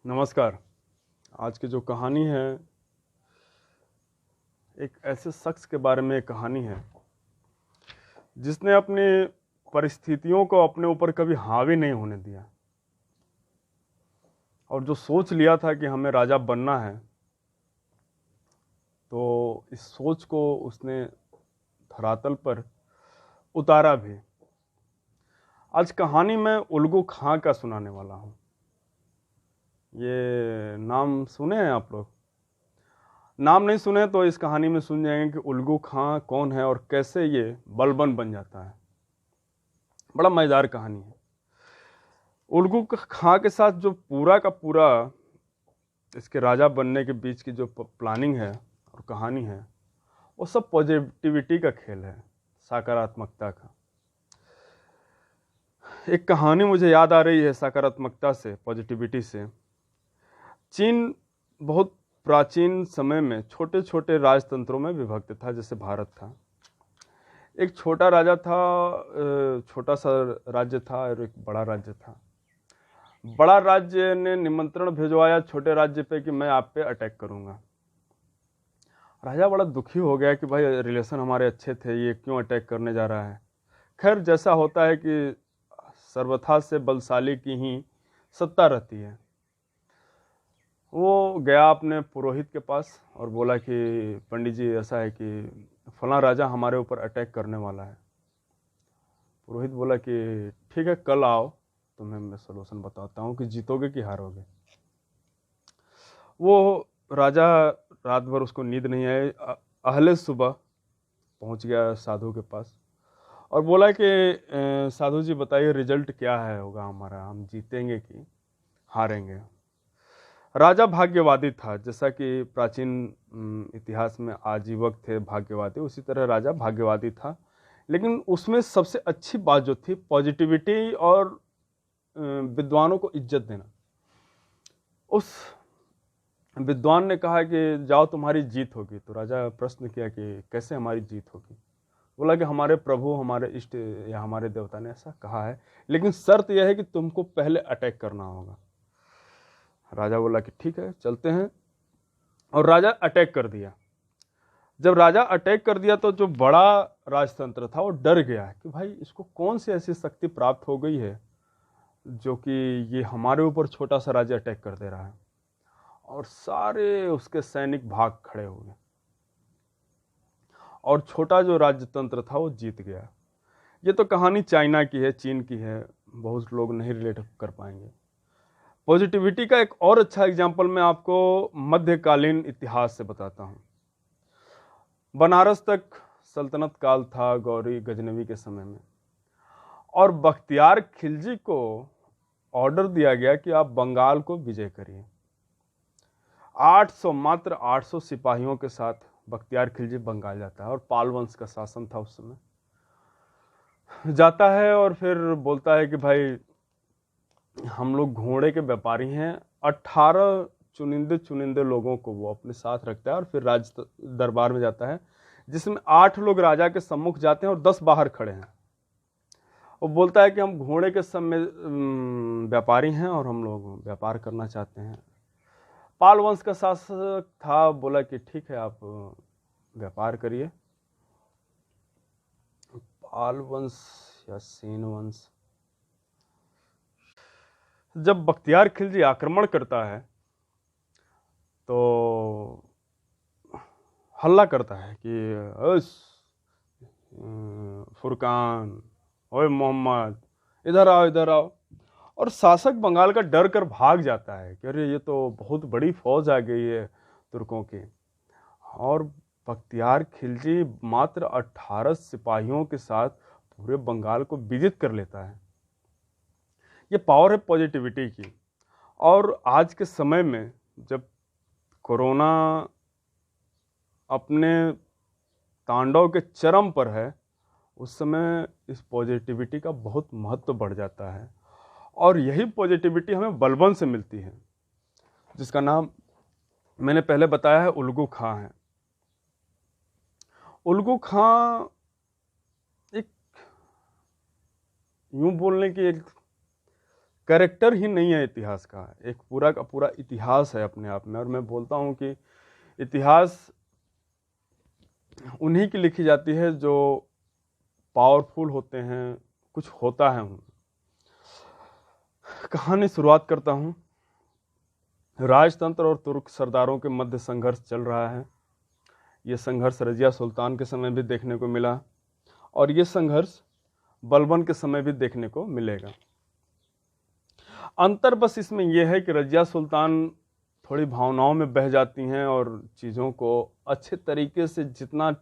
नमस्कार। आज की जो कहानी है एक ऐसे शख्स के बारे में एक कहानी है जिसने अपनी परिस्थितियों को अपने ऊपर कभी हावी नहीं होने दिया और जो सोच लिया था कि हमें राजा बनना है, तो इस सोच को उसने धरातल पर उतारा भी। आज कहानी में उल्गू खां का सुनाने वाला हूँ। ये नाम सुने हैं आप लोग? नाम नहीं सुने तो इस कहानी में सुन जाएंगे कि उल्गू खां कौन है और कैसे ये बलबन बन जाता है। बड़ा मजेदार कहानी है। उल्गू खां के साथ जो पूरा का पूरा इसके राजा बनने के बीच की जो प्लानिंग है और कहानी है, वो सब पॉजिटिविटी का खेल है, सकारात्मकता का। एक कहानी मुझे याद आ रही है सकारात्मकता से, पॉजिटिविटी से। चीन बहुत प्राचीन समय में छोटे छोटे राजतंत्रों में विभक्त था, जैसे भारत था। एक छोटा राजा था, छोटा सा राज्य था और एक बड़ा राज्य था। बड़ा राज्य ने निमंत्रण भिजवाया छोटे राज्य पे कि मैं आप पे अटैक करूंगा। राजा बड़ा दुखी हो गया कि भाई रिलेशन हमारे अच्छे थे, ये क्यों अटैक करने जा रहा है। खैर, जैसा होता है कि सर्वथा से बलशाली की ही सत्ता रहती है। वो गया अपने पुरोहित के पास और बोला कि पंडित जी, ऐसा है कि फलां राजा हमारे ऊपर अटैक करने वाला है। पुरोहित बोला कि ठीक है, कल आओ, तुम्हें मैं सलूशन बताता हूँ कि जीतोगे कि हारोगे। वो राजा रात भर उसको नींद नहीं आई, अहले सुबह पहुंच गया साधु के पास और बोला कि साधु जी बताइए, रिजल्ट क्या है होगा हमारा, हम जीतेंगे कि हारेंगे। राजा भाग्यवादी था, जैसा कि प्राचीन इतिहास में आजीवक थे भाग्यवादी, उसी तरह राजा भाग्यवादी था। लेकिन उसमें सबसे अच्छी बात जो थी, पॉजिटिविटी और विद्वानों को इज्जत देना। उस विद्वान ने कहा कि जाओ, तुम्हारी जीत होगी। तो राजा प्रश्न किया कि कैसे हमारी जीत होगी। बोला कि हमारे प्रभु, हमारे इष्ट या हमारे देवता ने ऐसा कहा है, लेकिन शर्त यह है कि तुमको पहले अटैक करना होगा। राजा बोला कि ठीक है, चलते हैं। और राजा अटैक कर दिया। जब राजा अटैक कर दिया तो जो बड़ा राजतंत्र था वो डर गया कि भाई इसको कौन सी ऐसी शक्ति प्राप्त हो गई है जो कि ये हमारे ऊपर छोटा सा राज्य अटैक कर दे रहा है। और सारे उसके सैनिक भाग खड़े हो गए और छोटा जो राजतंत्र था वो जीत गया। ये तो कहानी चाइना की है, चीन की है, बहुत लोग नहीं रिलेट कर पाएंगे। पॉजिटिविटी का एक और अच्छा एग्जाम्पल मैं आपको मध्यकालीन इतिहास से बताता हूं। बनारस तक सल्तनत काल था गौरी गजनवी के समय में, और बख्तियार खिलजी को ऑर्डर दिया गया कि आप बंगाल को विजय करिए। 800, मात्र 800 सिपाहियों के साथ बख्तियार खिलजी बंगाल जाता है, और पाल वंश का शासन था उस समय। जाता है और फिर बोलता है कि भाई हम लोग घोड़े के व्यापारी हैं। 18 चुनिंदे चुनिंदे लोगों को वो अपने साथ रखता है और फिर राज दरबार में जाता है, जिसमें 8 लोग राजा के सम्मुख जाते हैं और 10 बाहर खड़े हैं। वो बोलता है कि हम घोड़े के समय व्यापारी हैं और हम लोग व्यापार करना चाहते हैं। पाल वंश का शासक था, बोला कि ठीक है, आप व्यापार करिए। पाल वंश या सेन वंश, जब बख्तियार खिलजी आक्रमण करता है तो हल्ला करता है कि अस फुरकान, ओए मोहम्मद, इधर आओ, इधर आओ। और शासक बंगाल का डर कर भाग जाता है कि अरे ये तो बहुत बड़ी फौज आ गई है तुर्कों की। और बख्तियार खिलजी मात्र 18 सिपाहियों के साथ पूरे बंगाल को विजित कर लेता है। ये पावर है पॉजिटिविटी की। और आज के समय में जब कोरोना अपने तांडव के चरम पर है, उस समय इस पॉजिटिविटी का बहुत महत्व बढ़ जाता है। और यही पॉजिटिविटी हमें बलबन से मिलती है, जिसका नाम मैंने पहले बताया है, उल्गू खां है। उल्गू खां एक, यूं बोलने की एक कैरेक्टर ही नहीं है इतिहास का, एक पूरा का पूरा इतिहास है अपने आप में। और मैं बोलता हूँ कि इतिहास उन्हीं की लिखी जाती है जो पावरफुल होते हैं, कुछ होता है उनमें। कहानी शुरुआत करता हूँ। राजतंत्र और तुर्क सरदारों के मध्य संघर्ष चल रहा है। ये संघर्ष रजिया सुल्तान के समय भी देखने को मिला और ये संघर्ष बलबन के समय भी देखने को मिलेगा। अंतर बस इसमें यह है कि रजिया सुल्तान थोड़ी भावनाओं में बह जाती हैं और चीज़ों को अच्छे तरीके से, जितना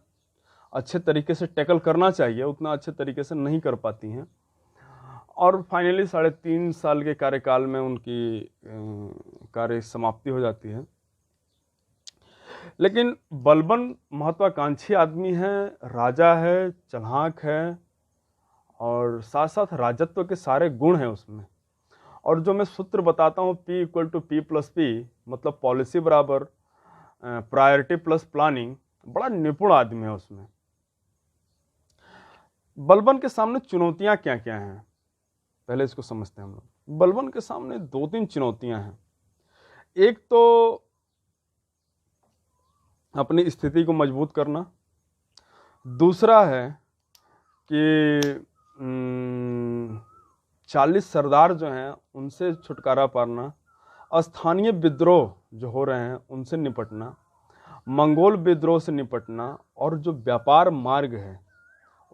अच्छे तरीके से टैकल करना चाहिए उतना अच्छे तरीके से नहीं कर पाती हैं और फाइनली 3.5 साल के कार्यकाल में उनकी कार्य समाप्ति हो जाती है। लेकिन बलबन महत्वाकांक्षी आदमी है, राजा है, चालाक है और साथ साथ राजत्व के सारे गुण हैं उसमें। और जो मैं सूत्र बताता हूँ P = P+P, मतलब पॉलिसी बराबर प्रायोरिटी प्लस प्लानिंग, बड़ा निपुण आदमी है उसमें। बलबन के सामने चुनौतियां क्या क्या हैं, पहले इसको समझते हैं हम लोग। बलबन के सामने 2-3 चुनौतियां हैं। एक तो अपनी स्थिति को मजबूत करना, दूसरा है कि 40 सरदार जो हैं उनसे छुटकारा पाना, स्थानीय विद्रोह जो हो रहे हैं उनसे निपटना, मंगोल विद्रोह से निपटना और जो व्यापार मार्ग है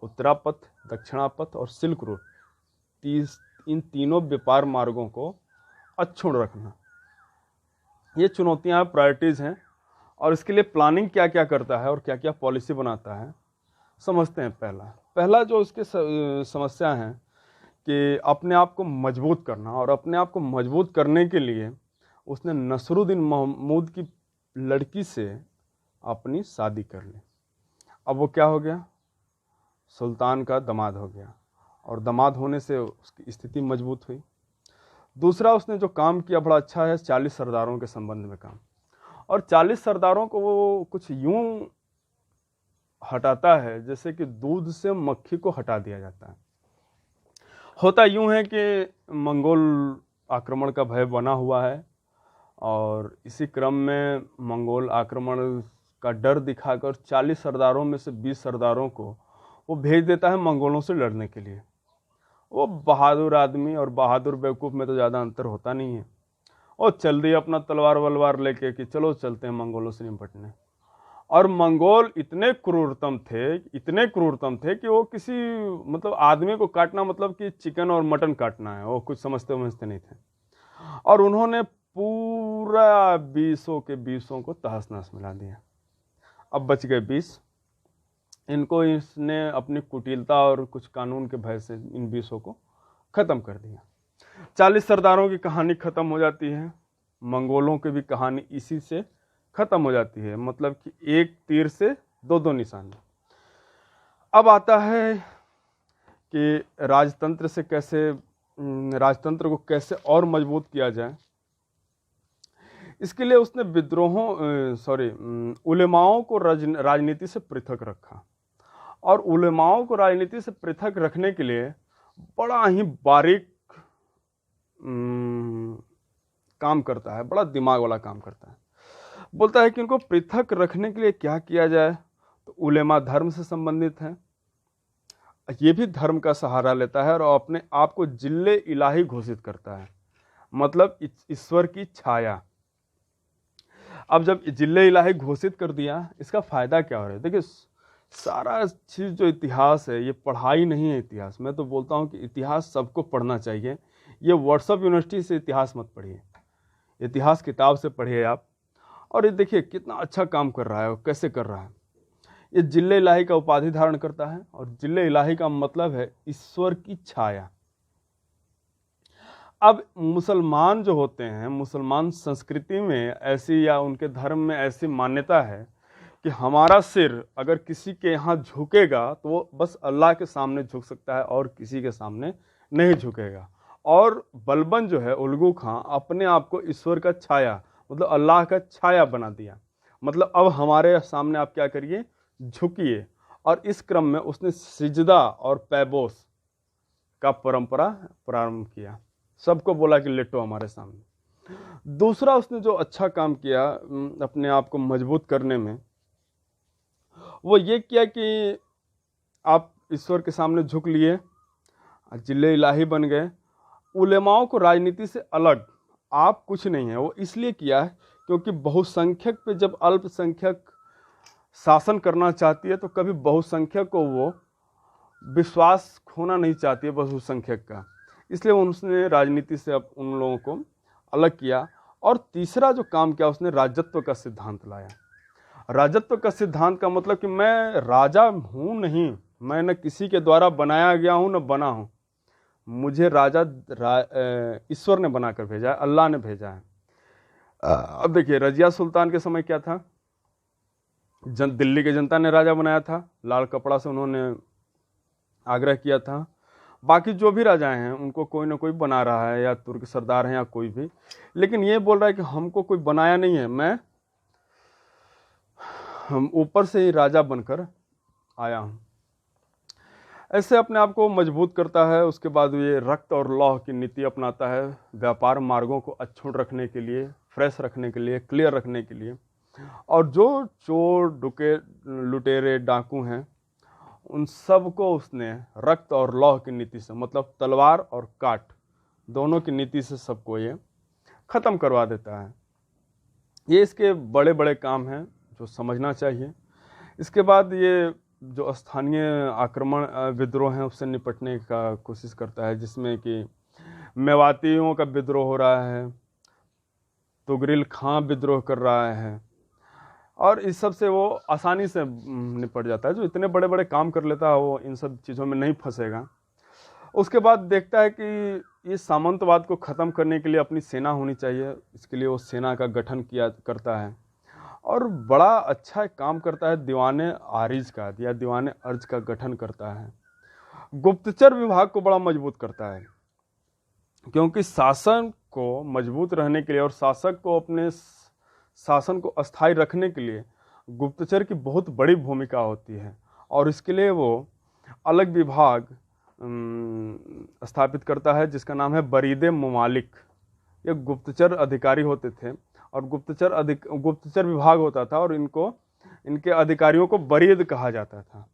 उत्तरापथ, दक्षिणापथ और सिल्क रूट, इन तीनों व्यापार मार्गों को अक्षुण्ण रखना। ये चुनौतियां प्रायोरिटीज़ हैं और इसके लिए प्लानिंग क्या क्या करता है और क्या क्या पॉलिसी बनाता है समझते हैं। पहला जो इसके समस्या है कि अपने आप को मजबूत करना, और अपने आप को मजबूत करने के लिए उसने नसरुद्दीन महमूद की लड़की से अपनी शादी कर ली। अब वो क्या हो गया, सुल्तान का दामाद हो गया और दामाद होने से उसकी स्थिति मजबूत हुई। दूसरा उसने जो काम किया बड़ा अच्छा है, 40 सरदारों के संबंध में काम। और 40 सरदारों को वो कुछ यूं हटाता है जैसे कि दूध से मक्खी को हटा दिया जाता है। होता यूं है कि मंगोल आक्रमण का भय बना हुआ है और इसी क्रम में मंगोल आक्रमण का डर दिखाकर 40 सरदारों में से 20 सरदारों को वो भेज देता है मंगोलों से लड़ने के लिए। वो बहादुर आदमी, और बहादुर बेवकूफ़ में तो ज़्यादा अंतर होता नहीं है, वो चल दिए अपना तलवार वलवार लेके कि चलो चलते हैं मंगोलों से निपटने। और मंगोल इतने क्रूरतम थे कि वो किसी मतलब आदमी को काटना मतलब कि चिकन और मटन काटना है, वो कुछ समझते नहीं थे। और उन्होंने पूरा 20 के 20 को तहस नहस मिला दिया। अब बच गए 20। इनको इसने अपनी कुटिलता और कुछ कानून के भय से इन 20 को ख़त्म कर दिया। 40 सरदारों की कहानी ख़त्म हो जाती है, मंगोलों की भी कहानी इसी से ख़त्म हो जाती है, मतलब कि एक तीर से दो निशाने। अब आता है कि राजतंत्र को कैसे और मजबूत किया जाए। इसके लिए उसने उलेमाओं को राजनीति से पृथक रखा। और उलेमाओं को राजनीति से पृथक रखने के लिए बड़ा ही बारीक काम करता है, बड़ा दिमाग वाला काम करता है। बोलता है कि उनको पृथक रखने के लिए क्या किया जाए, तो उलेमा धर्म से संबंधित है, ये भी धर्म का सहारा लेता है और अपने आप को जिल्ले इलाही घोषित करता है, मतलब ईश्वर की छाया। अब जब जिल्ले इलाही घोषित कर दिया, इसका फायदा क्या हो रहा है? देखिए, सारा चीज़ जो इतिहास है ये पढ़ाई नहीं है। इतिहास, मैं तो बोलता हूँ कि इतिहास सबको पढ़ना चाहिए। ये व्हाट्सएप यूनिवर्सिटी से इतिहास मत पढ़िए, इतिहास किताब से पढ़िए आप। और ये देखिए कितना अच्छा काम कर रहा है और कैसे कर रहा है। ये जिल्ले इलाही का उपाधि धारण करता है और जिल्ले इलाही का मतलब है ईश्वर की छाया। अब मुसलमान जो होते हैं, मुसलमान संस्कृति में ऐसी या उनके धर्म में ऐसी मान्यता है कि हमारा सिर अगर किसी के यहाँ झुकेगा तो वो बस अल्लाह के सामने झुक सकता है और किसी के सामने नहीं झुकेगा। और बलबन जो है, उल्गू खां, अपने आप को ईश्वर का छाया मतलब अल्लाह का छाया बना दिया। मतलब अब हमारे सामने आप क्या करिए, झुकिए। और इस क्रम में उसने सिजदा और पैबोस का परंपरा प्रारंभ किया। सबको बोला कि लेटो हमारे सामने। दूसरा उसने जो अच्छा काम किया अपने आप को मजबूत करने में, वो ये किया कि आप ईश्वर के सामने झुक लिए, जिले इलाही बन गए। उलेमाओं को राजनीति से अलग आप कुछ नहीं है, वो इसलिए किया है क्योंकि बहुसंख्यक पे जब अल्पसंख्यक शासन करना चाहती है तो कभी बहुसंख्यक को वो विश्वास खोना नहीं चाहती है बहुसंख्यक का, इसलिए उसने राजनीति से अब उन लोगों को अलग किया। और तीसरा जो काम किया उसने राजत्व का सिद्धांत लाया। राजत्व का सिद्धांत का मतलब कि मैं राजा हूँ नहीं, मैं न किसी के द्वारा बनाया गया हूँ न बना हूँ, मुझे ईश्वर ने बनाकर भेजा है, अल्लाह ने भेजा है। अब देखिए रजिया सुल्तान के समय क्या था, दिल्ली की जनता ने राजा बनाया था, लाल कपड़ा से उन्होंने आग्रह किया था। बाकी जो भी राजाएं हैं उनको कोई ना कोई बना रहा है, या तुर्क सरदार हैं या कोई भी, लेकिन ये बोल रहा है कि हमको कोई बनाया नहीं है, हम ऊपर से ही राजा बनकर आया हूँ। ऐसे अपने आप को मजबूत करता है। उसके बाद ये रक्त और लौह की नीति अपनाता है, व्यापार मार्गों को अक्षुण्ण रखने के लिए, फ्रेश रखने के लिए, क्लियर रखने के लिए। और जो चोर लुटेरे डाकू हैं उन सबको उसने रक्त और लौह की नीति से, मतलब तलवार और काट दोनों की नीति से सबको ये ख़त्म करवा देता है। ये इसके बड़े बड़े काम हैं जो समझना चाहिए। इसके बाद ये जो स्थानीय आक्रमण विद्रोह हैं उससे निपटने का कोशिश करता है, जिसमें कि मेवातियों का विद्रोह हो रहा है, तुगरिल खां विद्रोह कर रहा है, और इस सब से वो आसानी से निपट जाता है। जो इतने बड़े बड़े काम कर लेता है वो इन सब चीज़ों में नहीं फंसेगा। उसके बाद देखता है कि ये सामंतवाद को ख़त्म करने के लिए अपनी सेना होनी चाहिए, इसके लिए वो सेना का गठन करता है, और बड़ा अच्छा काम करता है दीवाने आरिज का या दीवाने अर्ज का गठन करता है। गुप्तचर विभाग को बड़ा मजबूत करता है, क्योंकि शासन को मजबूत रहने के लिए और शासक को अपने शासन को अस्थायी रखने के लिए गुप्तचर की बहुत बड़ी भूमिका होती है, और इसके लिए वो अलग विभाग स्थापित करता है जिसका नाम है बरीदे ममालिक। ये गुप्तचर अधिकारी होते थे और गुप्तचर विभाग होता था, और इनके अधिकारियों को बरीद कहा जाता था।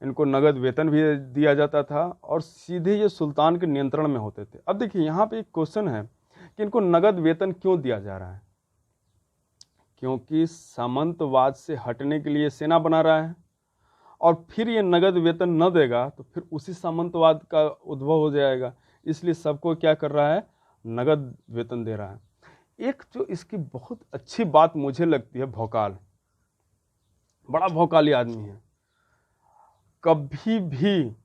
इनको नगद वेतन भी दिया जाता था और सीधे ये सुल्तान के नियंत्रण में होते थे। अब देखिए यहाँ पे एक क्वेश्चन है कि इनको नगद वेतन क्यों दिया जा रहा है? क्योंकि सामंतवाद से हटने के लिए सेना बना रहा है, और फिर ये नगद वेतन न देगा तो फिर उसी सामंतवाद का उद्भव हो जाएगा, इसलिए सबको क्या कर रहा है, नगद वेतन दे रहा है। एक जो इसकी बहुत अच्छी बात मुझे लगती है, भौकाल, बड़ा भौकाली आदमी है, कभी भी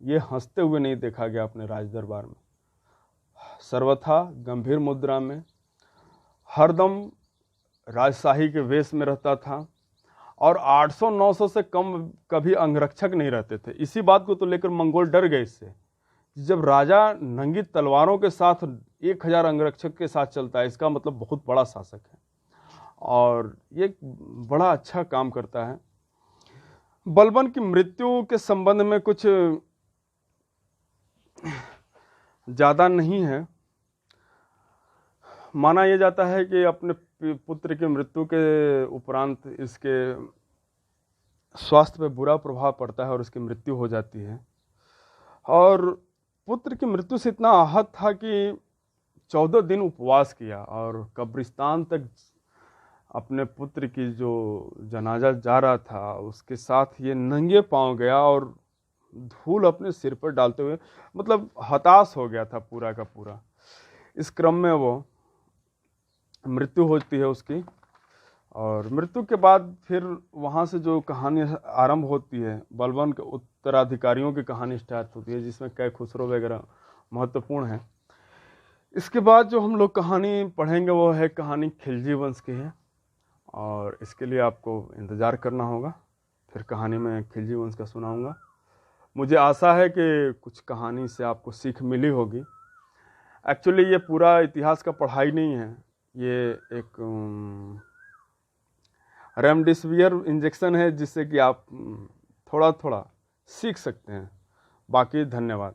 ये हंसते हुए नहीं देखा गया अपने राज दरबार में। सर्वथा गंभीर मुद्रा में, हरदम राजशाही के वेश में रहता था, और 800-900 से कम कभी अंगरक्षक नहीं रहते थे। इसी बात को तो लेकर मंगोल डर गए इससे। जब राजा नंगी तलवारों के साथ 1000 अंगरक्षक के साथ चलता है, इसका मतलब बहुत बड़ा शासक है, और ये बड़ा अच्छा काम करता है। बलबन की मृत्यु के संबंध में कुछ ज़्यादा नहीं है। माना यह जाता है कि अपने पुत्र की मृत्यु के उपरांत इसके स्वास्थ्य पर बुरा प्रभाव पड़ता है और उसकी मृत्यु हो जाती है। और पुत्र की मृत्यु से इतना आहत था कि 14 दिन उपवास किया, और कब्रिस्तान तक अपने पुत्र की जो जनाजा जा रहा था उसके साथ ये नंगे पांव गया, और धूल अपने सिर पर डालते हुए, मतलब हताश हो गया था पूरा का पूरा। इस क्रम में वो मृत्यु होती है उसकी, और मृत्यु के बाद फिर वहाँ से जो कहानी आरंभ होती है, बलबन के उत्तराधिकारियों की कहानी स्टार्ट होती है, जिसमें कै खुसरो वगैरह महत्वपूर्ण है। इसके बाद जो हम लोग कहानी पढ़ेंगे वो है कहानी खिलजी वंश की है, और इसके लिए आपको इंतज़ार करना होगा। फिर कहानी में खिलजी वंश का सुनाऊंगा। मुझे आशा है कि कुछ कहानी से आपको सीख मिली होगी। एक्चुअली ये पूरा इतिहास का पढ़ाई नहीं है, ये एक रेमडेसिवियर इंजेक्शन है, जिससे कि आप थोड़ा थोड़ा सीख सकते हैं। बाकी धन्यवाद।